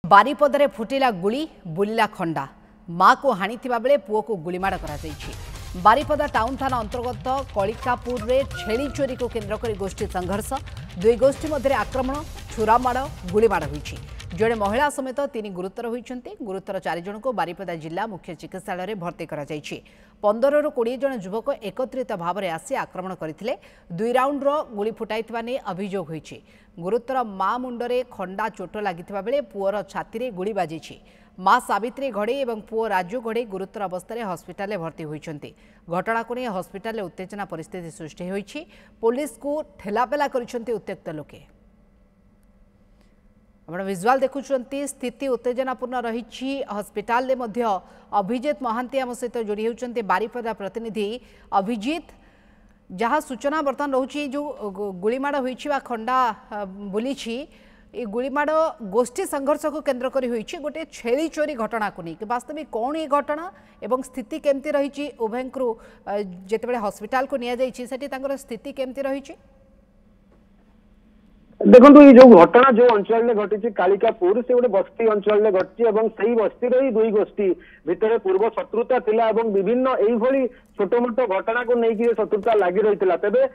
बारिपदारे फुटिला गुली बुलिला खंडा माँ को हाणी बेले पुओ को गुलीमाड़ कर बारिपदा टाउन थाना अंतर्गत कलिकापुर रे छेली चोरी को केन्द्र कर गोष्ठी संघर्ष दुई गोष्ठी मध्य आक्रमण छुरामाड़ गुलीमाड़ होईछि। जड़े महिला समेत 3 गुरुतर होइछन्ति। गुरुतर 4 जन को बारिपदा जिला मुख्य चिकित्सालय में भर्ती कर 15 ରୁ 20 जन युवक एकत्रित भाव में आसी आक्रमण करथिले। 2 राउंड गुली फुटाइथिबा ने अभियोग होईछि। गुरुतर माँ मुंडरे खंडा चोट लागिथिबा बेले पुओर छाती रे गुली बाजिछि। माँ सावित्री घड़े और पुओ राजू घड़े गुरुतर अवस्था हस्पिटाल में भर्ती होइछन्ति। घटना को नहीं हस्पिटाल में उत्तेजना परिस्थिति सृष्टि होइछि। पुलिस को ठेलापेला करिसेंति उत्त्यक्त लोके। आपण विजुअल देखुंती स्थिति उत्तेजनापूर्ण रही हस्पिटाल मध्य। अभिजीत महांती आम सहित जोड़ी होती बारिपदा प्रतिनिधि अभिजीत जहाँ सूचना बर्तमान रोचे जो गुलीमाड़ होइछि खंडा बुली गुलीमाड़ गोष्ठी संघर्ष को केन्द्र कर गोटे छेली चोरी घटना को नहीं वास्तविक कौन ये घटना एवं स्थिति केमती रही उभय जिते हस्पिटाल को नि स्थिति केमती रही। देखो ये जो घटना जो अंचल में घटी कालिकापुर से गोटे बस्ती अंचल में घटी से बस्ती ही दुई गोष्ठी भितर पूर्व शत्रुता थिला एवं विभिन्न यही छोट मोट घटना को लेकिन शत्रुता लगी रही तेरे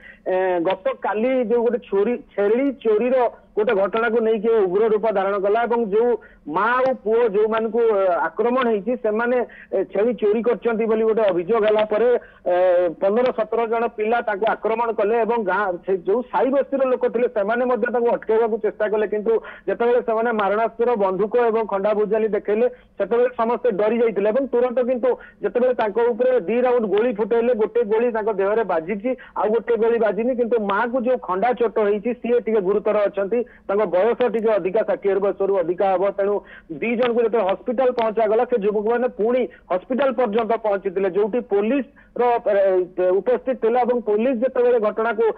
गत काली जो गोटे छेली चोरी गोटे घटना को लेकिन उग्र रूप धारण कला जो माँ और पुओ जो मान को आक्रमण होती छेली चोरी कर गोटे अभियोग है 15-17 जन पिला आक्रमण कले गाँ जो साई बस्ती लोक थे अटकैवा चेष्टा कले किंतु जिते मारणास्त्र बंधुक और खंडा भुजाली देखले से समस्ते डरी जाते तुरंत किंतु जिते 2 राउंड गोली फुटेले गोटे गोली देहरे बाजी आ गोटे गोली बाजिनी किंतु माँ को जो खंडा चोट होती सी टे गुरुतर अच्छा बयस टी अधिका 60 वर्ष अधिका हम तेणु 2 जन को जो हस्पिटाल पहुंचागला से युवक मैंने पुणी हस्पिटाल पर्यंत पहुंची जो पुलिस उपस्थित थिला पुलिस जिते घटना को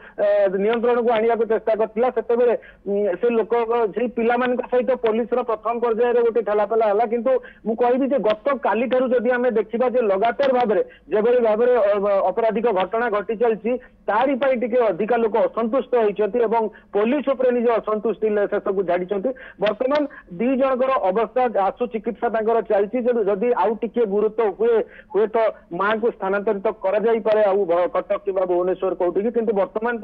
नियंत्रण को आने को चेष्टा करथिला से लोक से पिला सहित पुलिस प्रथम पर्यायर गोटे ठेलापेला है किंतु मु कहबी जे गत काली ठारू जदि आमे देखिबा जे लगातार भाव में अपराधिक घटना घटी चलती तारी पई टिके अधिका लोक असंतुष्ट होइछथि पुलिस उपरे निज असंतुष्टि शेष को झाड़ी वर्तमान 2 जनकर अवस्था आशु चिकित्सा चलती जदि आउ टिके गुरुत्व हुए तो माँ को स्थानांतरित कर कटक कि भुवनेश्वर कौटी किंतु वर्तमान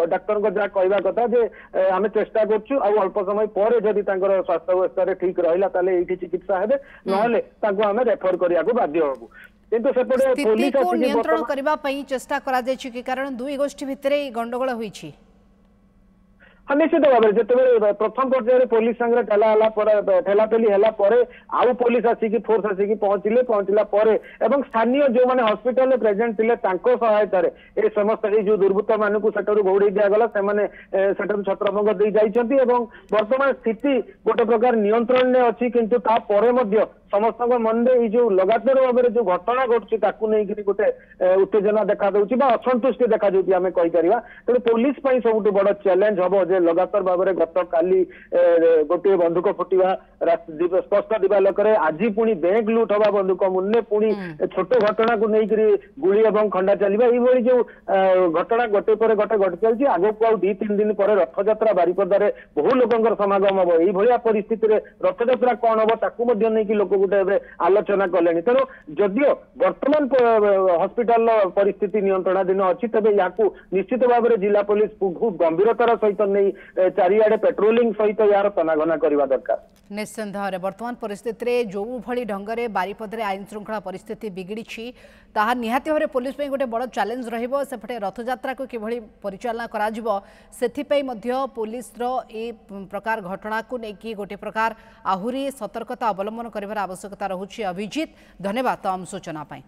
डाक्तर जहाँ कहवा कथा जे आम चेष्टा करूँ अल्प समय पर जदि स्वास्थ्य अवस्था ठीक रहा ये चिकित्सा है ना आम रेफर करने को बाध्य हबू किंतु सेपटे पुलिस नियंत्रण करने चेष्टा कारण 2 गोष्ठी भितर गंडगोल होईछि। हाँ निश्चित भाव में जिते प्रथम पर्यायर पुलिस संगे ठेलापेली आउ पुलिस आसिक फोर्स आसिक पहुंचला स्थानीय जो मैंने हस्पिटाल प्रेजेंट थे सहायतार ये समस्त जो दुर्बृत्त मानक घोड़े दिगला से छत्रभंग दे जाइए वर्तमान स्थिति गोटे प्रकार नियंत्रण में अच्छी किंतु समस्त मन में जो लगातार भाव में जो घटना घटुची गोटे उत्तेजना देखा असंतुष्टि देखा आम कहीपर तेणु पुलिस सब बड़ चैलेंज हम जे लगातार भाव में गत काली गोटे बंधुक फुटा स्पष्ट दिवालोक आज पुणी बैंक लुट हवा बंधुक मुन्ने पुणी छोट घटना को लेकर गुली और खंडा चलवा ये जो घटना गोटे पर गोटे घटी चलती आग को 2-3 दिन पर रथयात्रा बारिपदार बहु लोक समागम हम ये परिस्थिति रथयात्रा कौन हम ताकू लोक गोटे आलोचना कले तेणु जदियो वर्तमान हस्पिटाल परिस्थिति नियंत्रणाधीन अच्छी तेज या निश्चित भाव में जिला पुलिस बहुत गंभीरतार सहित नहीं चारिआडे पेट्रोलिंग सहित यार तनाघना करने दरकार। निस्संदेह वर्तमान परिस्थिति रे जो भली ढंगरे बारिपदरे आईन श्रृंखला परिस्थिति बिगिड़ी ताहा निहाती भाव गोटे बड़ चैलेंज रहिबो सेपटे रथयात्रा को किभली परिचालना करा सेथिपई मध्य पुलिस ए प्रकार घटना को लेकिन गोटे प्रकार आहुरी सतर्कता अवलंबन कर आवश्यकता रहुछि। अभिजीत धन्यवाद तम सूचना पाई।